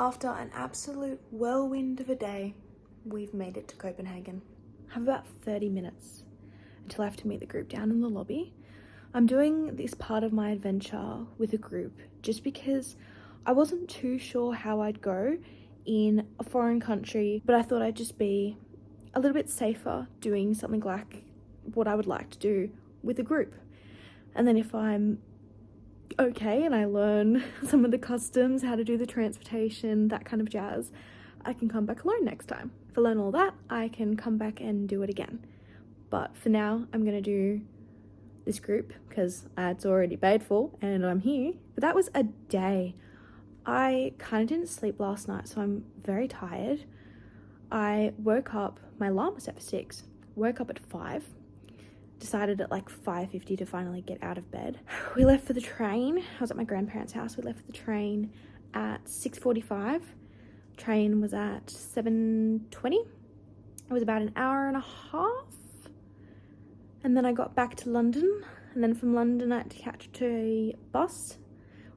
After an absolute whirlwind of a day, we've made it to Copenhagen. I have about 30 minutes until I have to meet the group down in the lobby. I'm doing this part of my adventure with a group just because I wasn't too sure how I'd go in a foreign country, but I thought I'd just be a little bit safer doing something like what I would like to do with a group. And then if I'm okay and I learn some of the customs, how to do the transportation, that kind of jazz, I can come back alone next time. If I learn all that, I can come back and do it again. But for now, I'm gonna do this group because it's already paid for and I'm here. But that was a day. I kind of didn't sleep last night, so I'm very tired. I woke up, my alarm was set for 6, woke up at 5, decided at like 5:50 to finally get out of bed. We left for the train. I was at my grandparents' house. We left for the train at 6:45. Train was at 7:20. It was about an hour and a half. And then I got back to London. And then from London I had to catch a bus.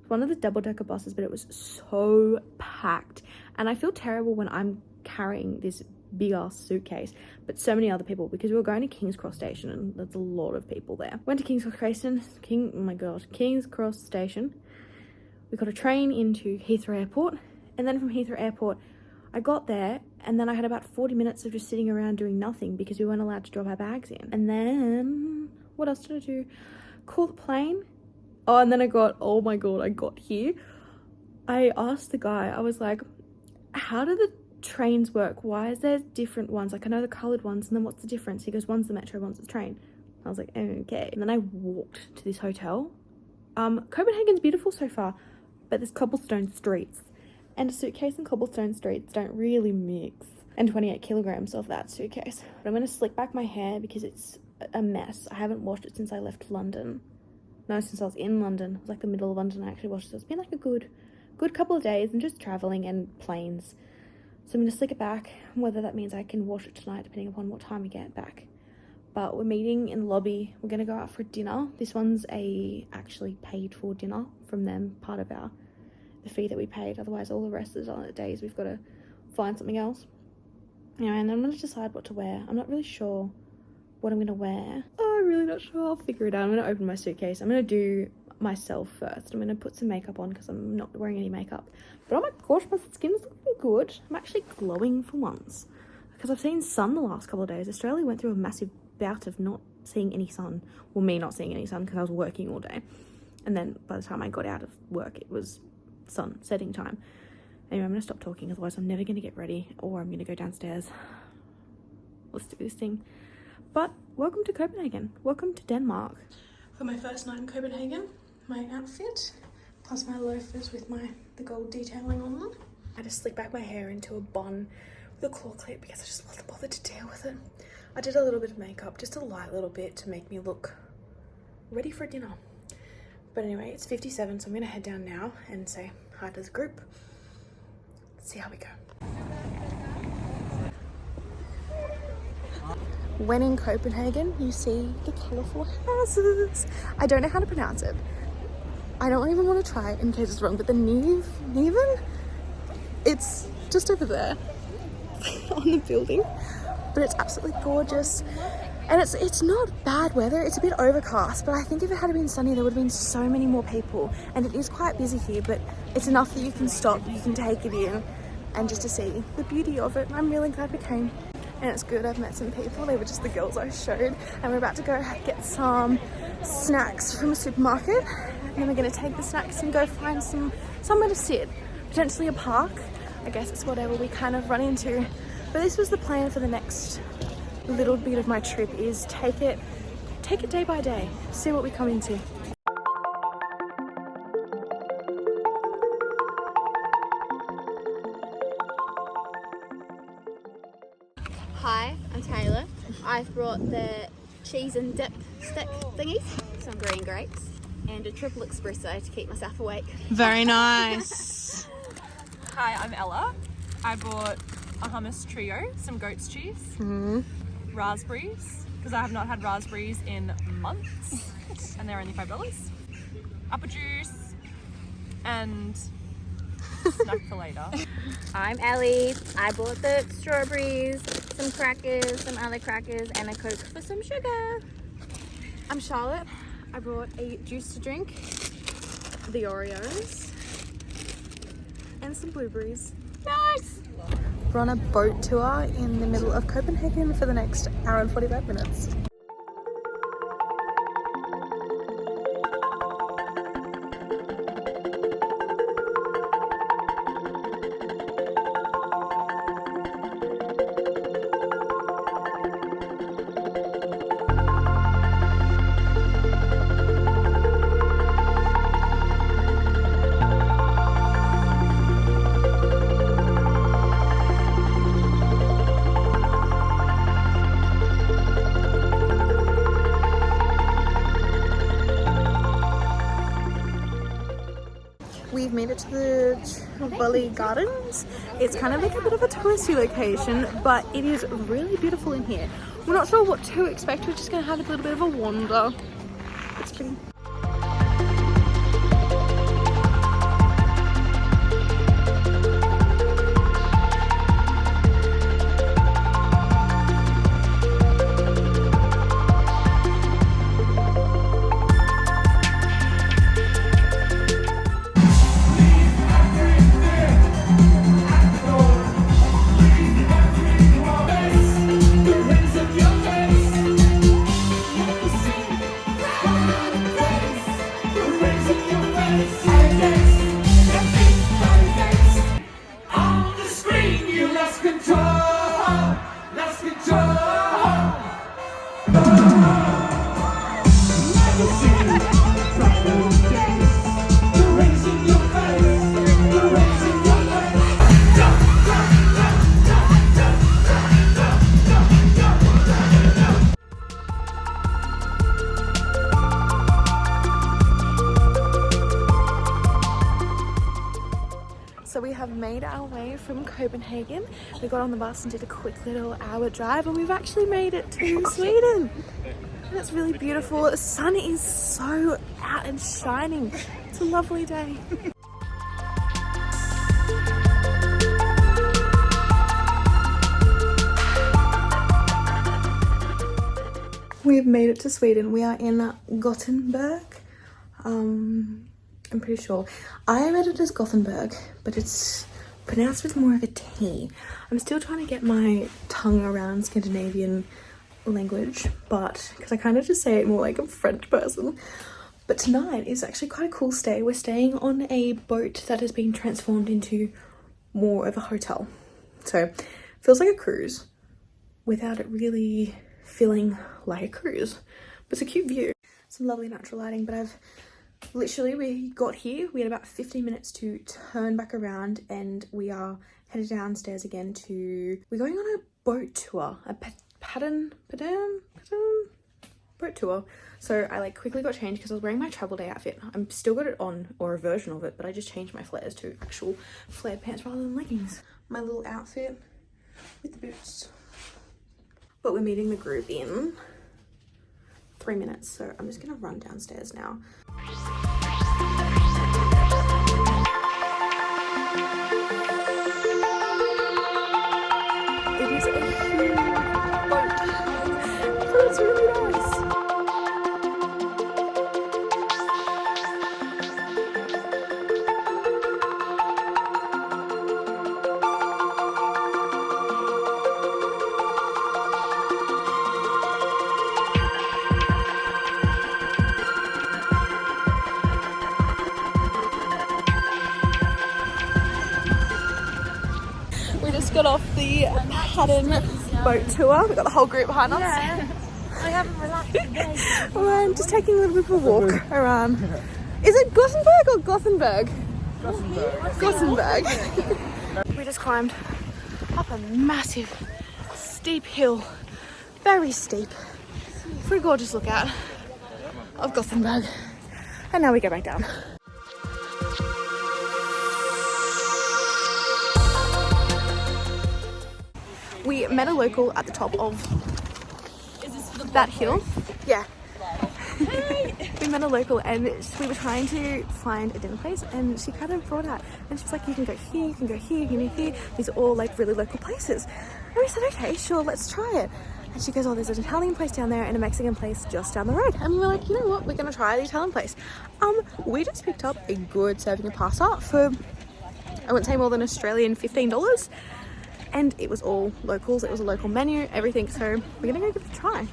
One of the double-decker buses, but it was so packed. And I feel terrible when I'm carrying this big ass suitcase, but so many other people, because we were going to King's Cross Station and there's a lot of people there. Went to King's Cross Station, King's Cross Station. We got a train into Heathrow Airport, and then from Heathrow Airport, I got there, and then I had about 40 minutes of just sitting around doing nothing because we weren't allowed to drop our bags in. And then, what else did I do? Call the plane. Oh, and then I got here. I asked the guy, I was like, how do the trains work? Why is there different ones? Like, I know the coloured ones, and then what's the difference? He goes, one's the metro, one's the train. I was like, okay. And then I walked to this hotel. Copenhagen's beautiful so far, but there's cobblestone streets, and a suitcase and cobblestone streets don't really mix. And 28 kilograms of that suitcase. But I'm going to slick back my hair because it's a mess. I haven't washed it since I left London. No, since I was in London. It was like the middle of London I actually washed it. So it's been like a good couple of days and just travelling and planes. So I'm going to slick it back, whether that means I can wash it tonight depending upon what time we get back. But we're meeting in the lobby. We're going to go out for dinner. This one's actually paid for dinner from them, part of the fee that we paid. Otherwise, all the rest of the days we've got to find something else. Anyway, and I'm going to decide what to wear. I'm not really sure what I'm going to wear. Oh, I'm really not sure. I'll figure it out. I'm going to open my suitcase. I'm going to do myself first. I'm going to put some makeup on because I'm not wearing any makeup. But oh my gosh, my skin's looking good. I'm actually glowing for once because I've seen sun the last couple of days. Australia went through a massive bout of not seeing any sun. Well, me not seeing any sun because I was working all day. And then by the time I got out of work, it was sun setting time. Anyway, I'm going to stop talking, otherwise I'm never going to get ready, or I'm going to go downstairs. Let's do this thing. But welcome to Copenhagen. Welcome to Denmark. For my first night in Copenhagen, my outfit, plus my loafers with the gold detailing on them. I just slicked back my hair into a bun with a claw clip because I just wasn't bothered to deal with it. I did a little bit of makeup, just a light little bit to make me look ready for dinner. But anyway, it's 57, so I'm going to head down now and say hi to the group. Let's see how we go. When in Copenhagen, you see the colourful houses. I don't know how to pronounce it. I don't even want to try it in case it's wrong, but the Neven, it's just over there on the building. But it's absolutely gorgeous. And it's not bad weather. It's a bit overcast, but I think if it had been sunny, there would have been so many more people. And it is quite busy here, but it's enough that you can stop, you can take it in, and just to see the beauty of it. I'm really glad we came. And it's good, I've met some people. They were just the girls I showed. And we're about to go get some snacks from a supermarket. And then we're gonna take the snacks and go find somewhere to sit. Potentially a park. I guess it's whatever we kind of run into. But this was the plan for the next little bit of my trip, is take it day by day, see what we come into. Hi, I'm Taylor. I've brought the cheese and dip stick thingies, some green grapes, and a triple espresso to keep myself awake. Very nice. Hi, I'm Ella. I bought a hummus trio, some goat's cheese, raspberries, because I have not had raspberries in months, and they're only $5. Apple juice, and snack for later. I'm Ellie. I bought the strawberries, some crackers, some other crackers, and a Coke for some sugar. I'm Charlotte. I brought a juice to drink, the Oreos, and some blueberries. Nice! We're on a boat tour in the middle of Copenhagen for the next hour and 45 minutes. We've made it to the Tivoli Gardens. It's kind of like a bit of a touristy location, but it is really beautiful in here. We're not sure what to expect. We're just gonna have a little bit of a wander. It's pretty. So we have made our way from Copenhagen. We got on the bus and did a quick little hour drive, and we've actually made it to Sweden. And it's really beautiful. The sun is so out and shining. It's a lovely day. We've made it to Sweden. We are in Gothenburg. I'm pretty sure. I read it as Gothenburg, but it's pronounced with more of a T. I'm still trying to get my tongue around Scandinavian language, but because I kind of just say it more like a French person. But tonight is actually quite a cool stay. We're staying on a boat that has been transformed into more of a hotel. So it feels like a cruise without it really feeling like a cruise. But it's a cute view. Some lovely natural lighting, but we got here, we had about 15 minutes to turn back around, and we are headed downstairs again we're going on a boat tour, a pattern boat tour. So I like quickly got changed because I was wearing my travel day outfit. I'm still got it on, or a version of it, but I just changed my flares to actual flared pants rather than leggings. My little outfit with the boots. But we're meeting the group in 3 minutes, so I'm just gonna run downstairs now. It is a huge boat, but it's really nice. Got off the Pattern boat tour. We've got the whole group behind us. Yeah, I haven't relaxed today. We're just taking a little bit of a walk around. Is it Gothenburg or Gothenburg? Gothenburg. We just climbed up a massive, steep hill. Very steep. For a gorgeous lookout of Gothenburg. And now we go back down. We met a local at the top of that hill. Yeah. Hey. We met a local and we were trying to find a dinner place, and she kind of brought out, and she was like, you can go here, you can go here, you can go here. These are all like really local places. And we said, okay, sure, let's try it. And she goes, oh, there's an Italian place down there and a Mexican place just down the road. And we were like, you know what, we're gonna try the Italian place. We just picked up a good serving of pasta for, I wouldn't say more than Australian $15. And it was all locals, it was a local menu, everything. So we're gonna go give it a try.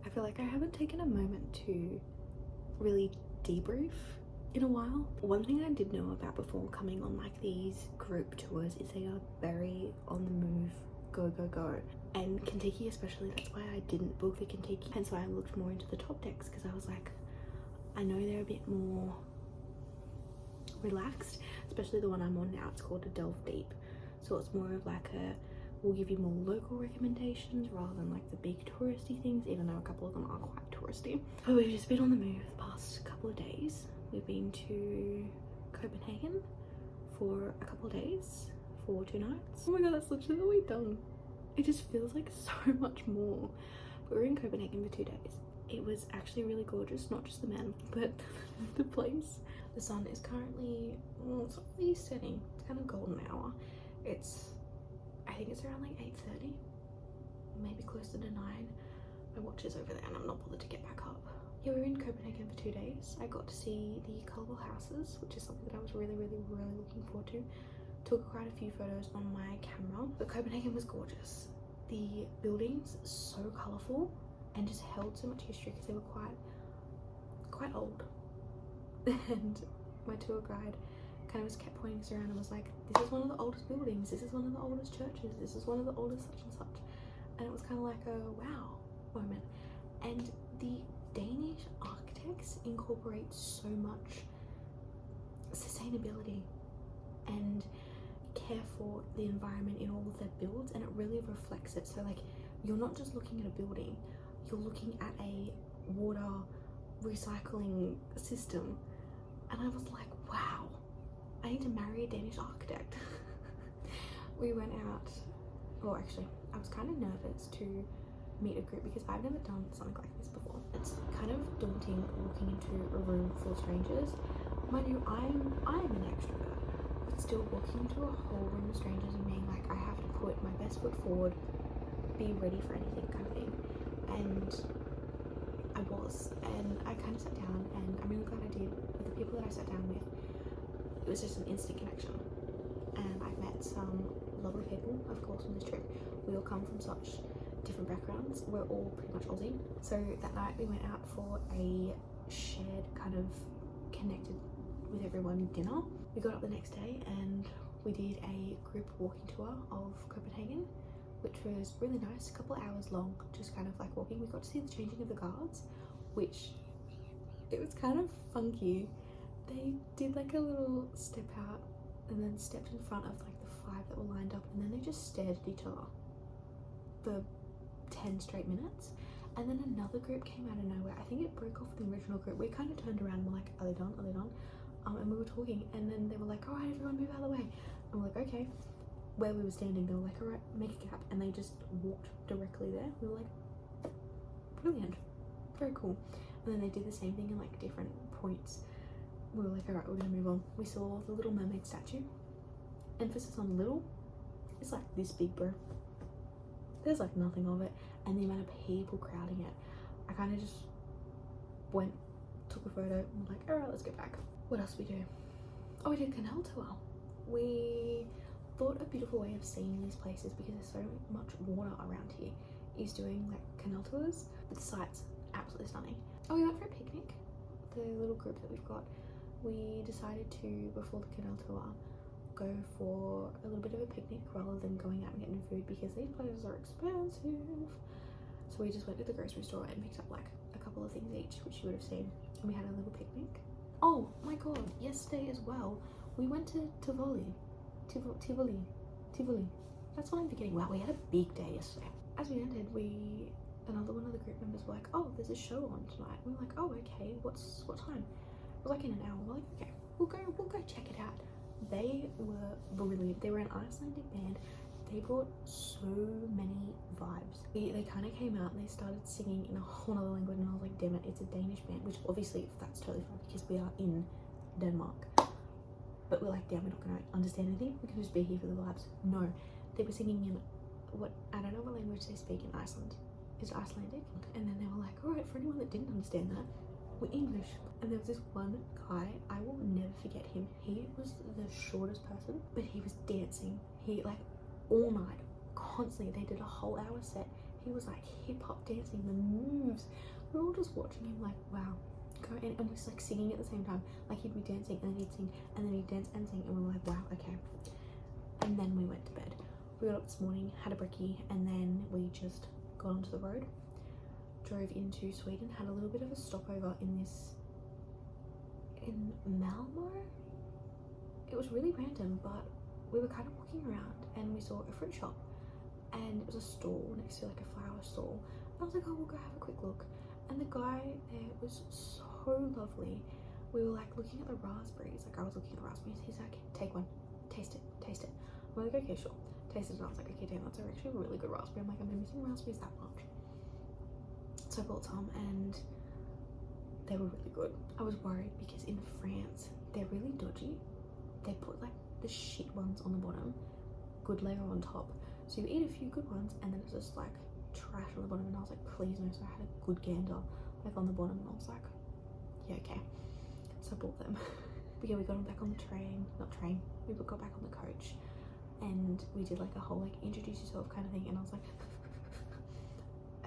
I feel like I haven't taken a moment to really debrief in a while. One thing I did know about before coming on like these group tours is they are very on the move, go, go, go. And Kentucky especially, that's why I didn't book the Kentucky. Hence why I looked more into the top decks, because I was like, I know they're a bit more relaxed, especially the one I'm on now. It's called a Delve Deep. So it's more of like a, we'll give you more local recommendations rather than like the big touristy things, even though a couple of them are quite touristy. But we've just been on the move the past couple of days. We've been to Copenhagen for a couple of days for 2 nights. Oh my god, that's literally what we've done. It just feels like so much more. But we were in Copenhagen for 2 days. It was actually really gorgeous, not just the men, but the place. The sun is currently, well, it's not really setting. It's kind of golden hour. I think it's around like 8:30, maybe closer to 9. My watch is over there and I'm not bothered to get back up. Yeah, we were in Copenhagen for 2 days. I got to see the colourful houses, which is something that I was really looking forward to. Took quite a few photos on my camera, but Copenhagen was gorgeous. The buildings so colourful and just held so much history because they were quite old. And my tour guide kind of just kept pointing us around and was like, this is one of the oldest buildings, this is one of the oldest churches, this is one of the oldest such and such. And it was kind of like a wow moment. And the Danish architects incorporate so much sustainability and care for the environment in all of their builds, and it really reflects it. So like, you're not just looking at a building, you're looking at a water recycling system. And I was like, wow, I need to marry a Danish architect. We went out, well actually I was kind of nervous to meet a group because I've never done something like this before. It's kind of daunting walking into a room full of strangers. Mind you, I'm an extrovert, but still walking into a whole room of strangers and being like, I have to put my best foot forward, be ready for anything kind of thing. And I was, and I kind of sat down, and I'm really glad I did. With the people that I sat down with, it was just an instant connection. And I've met some lovely people, of course, on this trip. We all come from such different backgrounds. We're all pretty much Aussie. So that night we went out for a shared kind of connected with everyone dinner. We got up the next day and we did a group walking tour of Copenhagen, which was really nice, a couple hours long, just kind of like walking. We got to see the changing of the guards, which it was kind of funky. They did like a little step out and then stepped in front of like the 5 that were lined up, and then they just stared at each other for 10 straight minutes. And then another group came out of nowhere. I think it broke off the original group. We kind of turned around and were like, are they done? Are they done? And we were talking, and then they were like, all right, everyone move out of the way. And we're like, okay. Where we were standing, they were like, all right, make a gap. And they just walked directly there. We were like, brilliant, very cool. And then they did the same thing in like different points. We were like, all right, we're gonna move on. We saw the Little Mermaid statue. Emphasis on little. It's like this big, bro. There's like nothing of it. And the amount of people crowding it, I kind of just went, took a photo, and was like, all right, let's get back. What else we do? Oh, we did a canal tour. We thought a beautiful way of seeing these places, because there's so much water around here, is doing like canal tours. The site's absolutely stunning. Oh, we went for a picnic. The little group that we've got, we decided to, before the canal tour, go for a little bit of a picnic rather than going out and getting food, because these places are expensive. So we just went to the grocery store and picked up like a couple of things each, which you would have seen, and we had a little picnic. Oh my god, yesterday as well, we went to Tivoli. That's what I'm forgetting. Wow, we had a big day yesterday. As we ended, another one of the group members were like, oh, there's a show on tonight. We were like, oh, okay, what time? It was like in an hour. We're like, okay, we'll go check it out. They were brilliant. They were an Icelandic band, They brought so many vibes. They kind of came out and they started singing in a whole other language, and I was like, damn it, it's a Danish band, which obviously that's totally fine because we are in Denmark. But we're like, damn, we're not gonna understand anything. We can just be here for the vibes. No, they were singing in what, I don't know what language they speak in Iceland. Is it Icelandic? And then they were like, all right, for anyone that didn't understand that, we're English. And there was this one guy, I will never forget him. He was the shortest person, but he was dancing. He like all night, constantly. They did a whole hour set. He was like hip hop dancing, the moves. We're all just watching him like, wow. Go and we're just like singing at the same time. Like he'd be dancing and then he'd sing and then he'd dance and sing, and we were like, wow, okay. And then we went to bed. We got up this morning, had a brekkie, and then we just got onto the road, drove into Sweden, had a little bit of a stopover in Malmo. It was really random, but we were kind of walking around and we saw a fruit shop, and it was a stall next to like a flower stall. And I was like, oh, we'll go have a quick look. And the guy there was so lovely. We were like looking at the raspberries. Like I was looking at the raspberries. He's like, take one, taste it, taste it. I'm like, okay, sure. Tasted it, and I was like, okay, damn, that's actually a really good raspberry. I'm like, I've been missing raspberries that much. So I bought some and they were really good. I was worried because in France, they're really dodgy. They put like the shit ones on the bottom, good layer on top. So you eat a few good ones and then it's just like trash on the bottom, and I was like, please no. So I had a good gander like on the bottom, and I was like, yeah, okay. So I bought them. But yeah, we got back on the we got back on the coach, and we did like a whole like introduce yourself kind of thing, and I was like,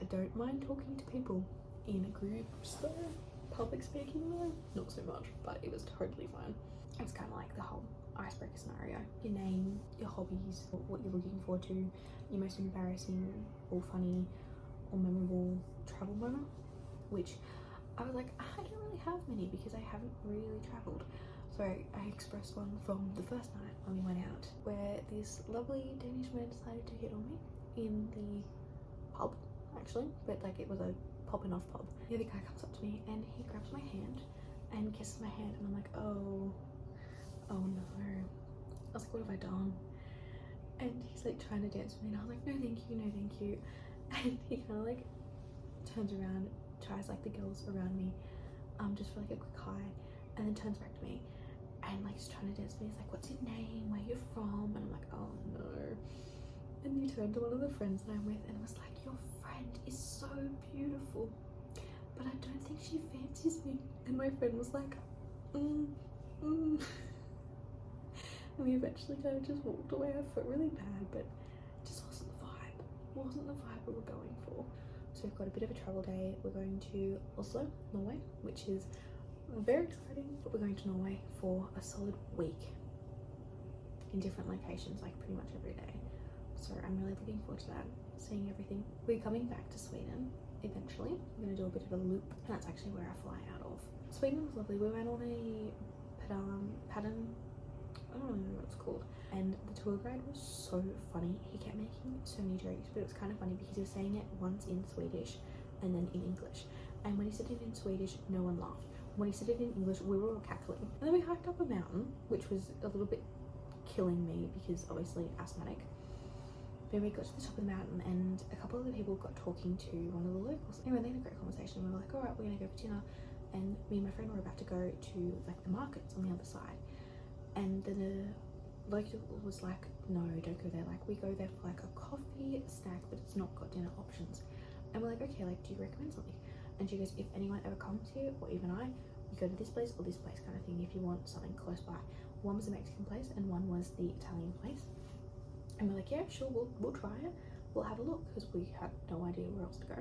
I don't mind talking to people in groups though. Public speaking though, not so much, but it was totally fine. It was kind of like the whole icebreaker scenario. Your name, your hobbies, what you're looking forward to, your most embarrassing or funny or memorable travel moment, which I was like, I don't really have many because I haven't really traveled. So I expressed one from the first night when we went out, where this lovely Danish man decided to hit on me in the pub, actually, but like it was a popping off pub. The other guy comes up to me and he grabs my hand and kisses my hand, and I'm like, oh no. I was like, what have I done? And he's like trying to dance with me, and I was like, no thank you, no thank you. And he kind of like turns around, tries like the girls around me, just for like a quick hi, and then turns back to me and like he's trying to dance with me. He's like, what's your name, where you're from? And I'm like, oh no. And he turned to one of the friends that I'm with and was like, your friend is so beautiful, but I don't think she fancies me. And my friend was like, And we eventually kind of just walked away. I felt really bad, but it just wasn't the vibe. Wasn't the vibe we were going for. So we've got a bit of a travel day. We're going to Oslo, Norway, which is very exciting, but we're going to Norway for a solid week in different locations, like pretty much every day. So I'm really looking forward to that, seeing everything. We're coming back to Sweden eventually. We're going to do a bit of a loop, and that's actually where I fly out of. Sweden was lovely. We went on a pattern, I don't know what it's called, and the tour guide was so funny. He kept making so many jokes, but it was kind of funny because he was saying it once in Swedish and then in English, and when he said it in Swedish, no one laughed. When he said it in English, we were all cackling. And then we hiked up a mountain, which was a little bit killing me because obviously asthmatic. Then we got to the top of the mountain and a couple of the people got talking to one of the locals. Anyway, they had a great conversation. We were like, all right, we're gonna go for dinner. And me and my friend were about to go to like the markets on the other side. And then the local was like, no, don't go there. Like, we go there for like a coffee, a snack, but it's not got dinner options. And we're like, okay, like, do you recommend something? And she goes, if anyone ever comes here, or even I, you go to this place or this place kind of thing if you want something close by. One was a Mexican place and one was the Italian place. And we're like, yeah, sure, we'll try it. We'll have a look, because we had no idea where else to go.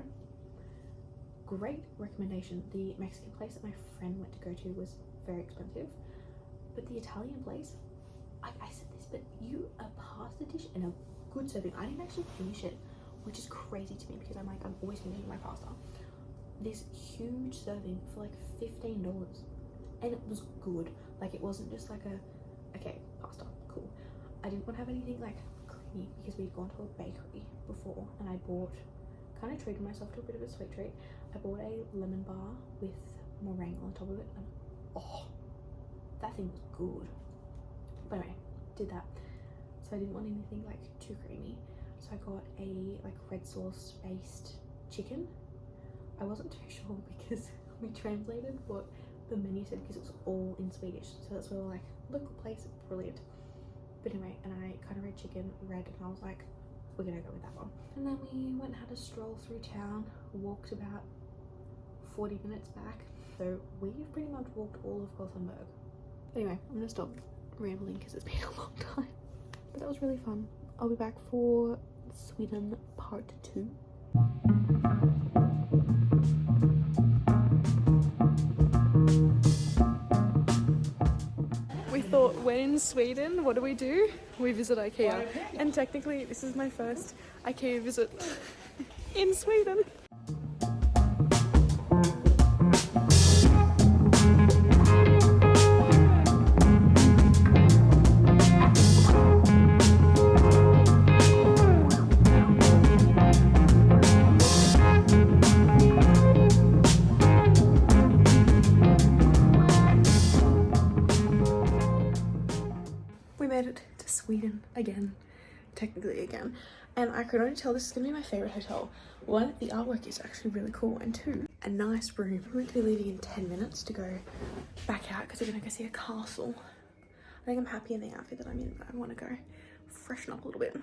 Great recommendation. The Mexican place that my friend went to go to was very expensive, but the Italian place, I said this, but you a pasta dish and a good serving. I didn't actually finish it, which is crazy to me because I'm always finishing my pasta. This huge serving for like $15, and it was good. Like, it wasn't just like okay, pasta, cool. I didn't want to have anything like creamy because we'd gone to a bakery before, and I kind of treated myself to a bit of a sweet treat. I bought a lemon bar with meringue on top of it, and oh, that thing was good. But anyway, did that. so I didn't want anything like too creamy. So I got a like red sauce based chicken. I wasn't too sure because we translated what the menu said because it was all in Swedish. So that's why we're like, local place, brilliant. But anyway, and I kind of read chicken, red, and I was like, we're gonna go with that one. And then we went and had a stroll through town, walked about 40 minutes back. So we've pretty much walked all of Gothenburg. Anyway, I'm gonna stop rambling because it's been a long time. But that was really fun. I'll be back for Sweden part 2. We thought, when in Sweden, what do? We visit IKEA. And technically, this is my first IKEA visit in Sweden. Sweden again, technically again, and I could only tell this is gonna be my favorite hotel. One, the artwork is actually really cool, and two, a nice room. We're going to be leaving in 10 minutes to go back out because we're gonna go see a castle. I think I'm happy in the outfit that I'm in, but I want to go freshen up a little bit.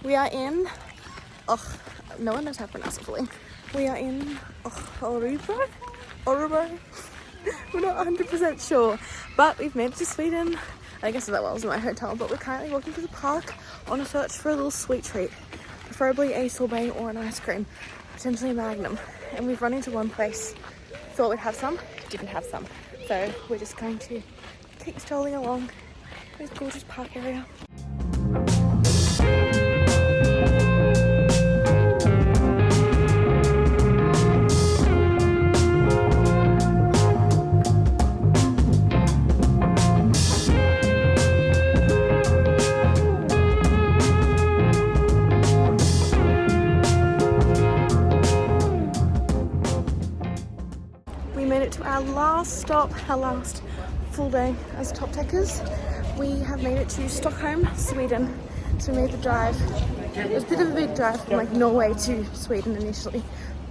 We are in, no one knows how to pronounce it fully. We are in Oruba? We're not 100% sure, but we've made it to Sweden. I guess that was my hotel, but we're currently walking through the park on a search for a little sweet treat, preferably a sorbet or an ice cream, potentially a Magnum. And we've run into one place, thought we'd have some, didn't have some. So we're just going to keep strolling along this gorgeous park area. Our last stop, our last full day as top techers. We have made it to Stockholm, Sweden. So we made the drive. It was a bit of a big drive from like Norway to Sweden initially,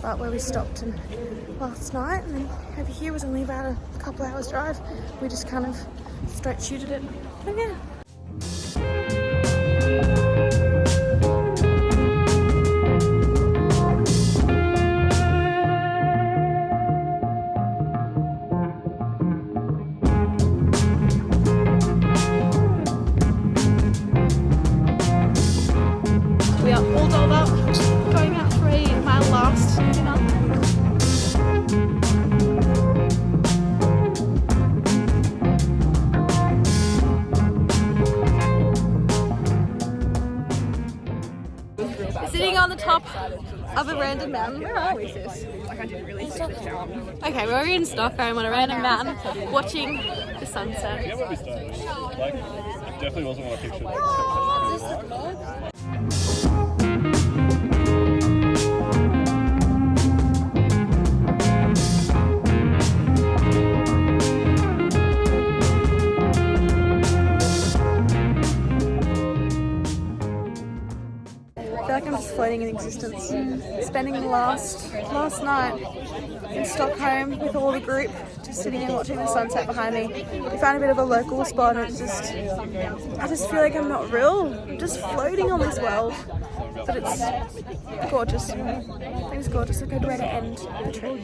but where we stopped and last night, and then over here was only about a couple hours drive. We just kind of straight shooted it. But yeah. Sitting on the top of a random mountain. Where are we, sis? Like, I didn't really see the town. Okay, we're in Stockholm on a random mountain watching the sunset. Yeah, we started. Like, it definitely wasn't what I pictured. I feel like I'm just floating in existence. Spending the last night in Stockholm with all the group, just sitting and watching the sunset behind me. We found a bit of a local spot and I just feel like I'm not real. I'm just floating on this world. But it's gorgeous. It was gorgeous. A good way to end the trip.